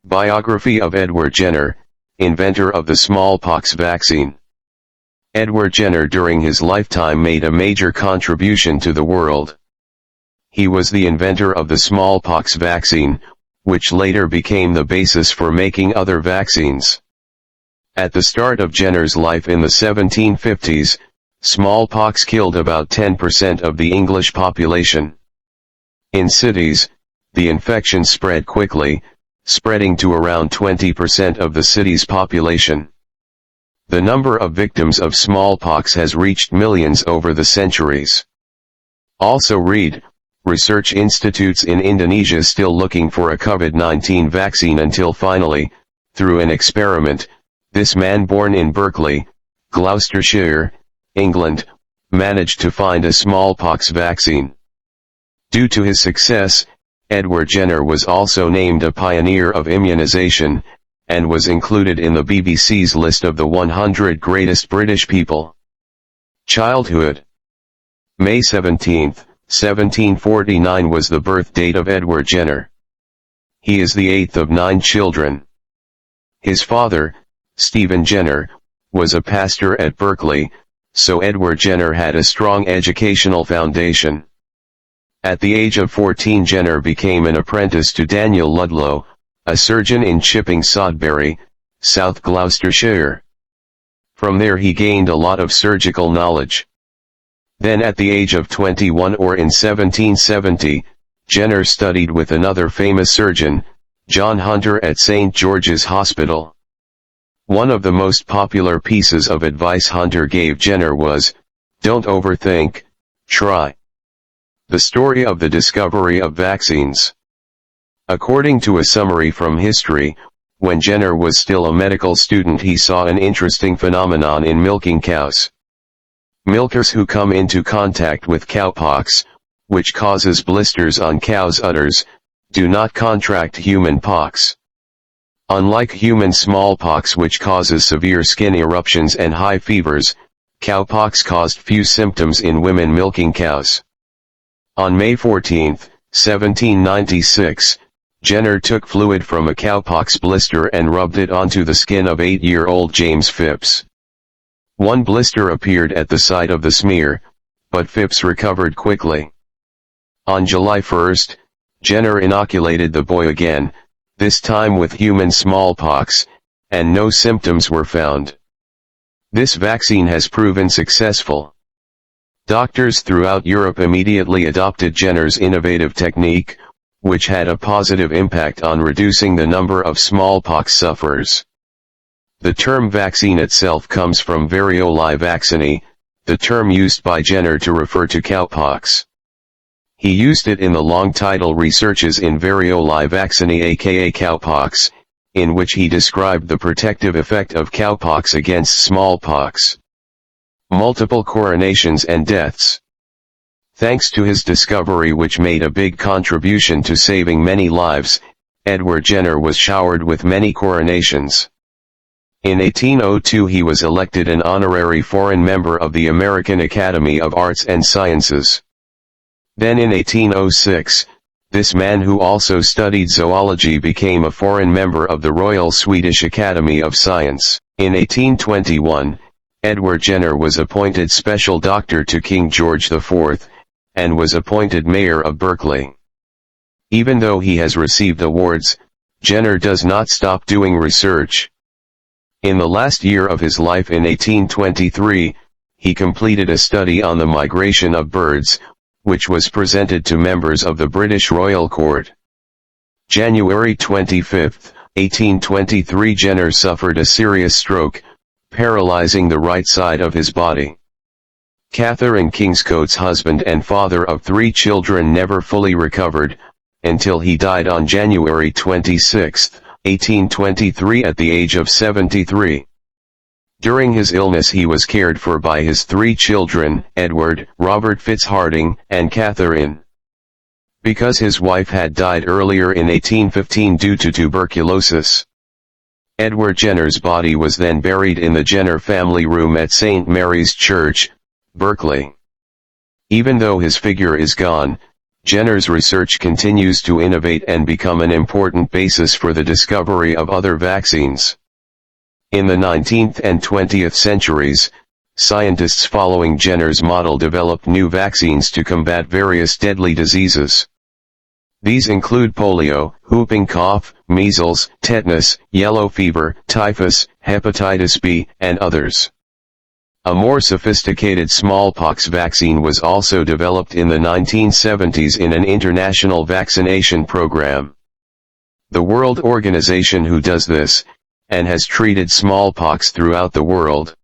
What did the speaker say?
Biography of Edward Jenner, inventor of the smallpox vaccine. Edward Jenner during his lifetime made a major contribution to the world. He was the inventor of the smallpox vaccine, which later became the basis for making other vaccines. At the start of Jenner's life in the 1750s, smallpox killed about 10% of the English population. In cities, the infection spread quickly, spreading to around 20% of the city's population. The number of victims of smallpox has reached millions over the centuries. Also read, research institutes in Indonesia still looking for a COVID-19 vaccine until finally, through an experiment, this man born in Berkeley, Gloucestershire, England, managed to find a smallpox vaccine. Due to his success, Edward Jenner was also named a pioneer of immunization, and was included in the BBC's list of the 100 greatest British people. Childhood. May 17, 1749 was the birth date of Edward Jenner. He is the eighth of 9 children. His father, Stephen Jenner, was a pastor at Berkeley, so Edward Jenner had a strong educational foundation. At the age of 14 Jenner became an apprentice to Daniel Ludlow, a surgeon in Chipping Sodbury, South Gloucestershire. From there he gained a lot of surgical knowledge. Then at the age of 21 or in 1770, Jenner studied with another famous surgeon, John Hunter at St. George's Hospital. One of the most popular pieces of advice Hunter gave Jenner was, "Don't overthink, try." The story of the discovery of vaccines. According to a summary from history, when Jenner was still a medical student he saw an interesting phenomenon in milking cows. Milkers who come into contact with cowpox, which causes blisters on cows' udders, do not contract human pox. Unlike human smallpox which causes severe skin eruptions and high fevers, cowpox caused few symptoms in women milking cows. On May 14, 1796, Jenner took fluid from a cowpox blister and rubbed it onto the skin of 8-year-old James Phipps. One blister appeared at the site of the smear, but Phipps recovered quickly. On July 1, Jenner inoculated the boy again, this time with human smallpox, and no symptoms were found. This vaccine has proven successful. Doctors throughout Europe immediately adopted Jenner's innovative technique, which had a positive impact on reducing the number of smallpox sufferers. The term vaccine itself comes from variolae vaccinae, the term used by Jenner to refer to cowpox. He used it in the long title Researches in Variolae Vaccinae aka cowpox, in which he described the protective effect of cowpox against smallpox. Multiple coronations and deaths. Thanks to his discovery which made a big contribution to saving many lives, Edward Jenner was showered with many coronations. In 1802 he was elected an honorary foreign member of the American Academy of Arts and Sciences. Then in 1806, this man who also studied zoology became a foreign member of the Royal Swedish Academy of Science. In 1821, Edward Jenner was appointed special doctor to King George IV, and was appointed mayor of Berkeley. Even though he has received awards, Jenner does not stop doing research. In the last year of his life in 1823, he completed a study on the migration of birds, which was presented to members of the British Royal Court. January 25, 1823 Jenner suffered a serious stroke, paralyzing the right side of his body. Catherine Kingscote's husband and father of 3 children never fully recovered, until he died on January 26, 1823 at the age of 73. During his illness he was cared for by his 3 children, Edward, Robert Fitzharding, and Catherine. Because his wife had died earlier in 1815 due to tuberculosis, Edward Jenner's body was then buried in the Jenner family room at St. Mary's Church, Berkeley. Even though his figure is gone, Jenner's research continues to innovate and become an important basis for the discovery of other vaccines. In the 19th and 20th centuries, scientists following Jenner's model developed new vaccines to combat various deadly diseases. These include polio, whooping cough, measles, tetanus, yellow fever, typhus, hepatitis B, and others. A more sophisticated smallpox vaccine was also developed in the 1970s in an international vaccination program. The World Organization who does this, and has treated smallpox throughout the world,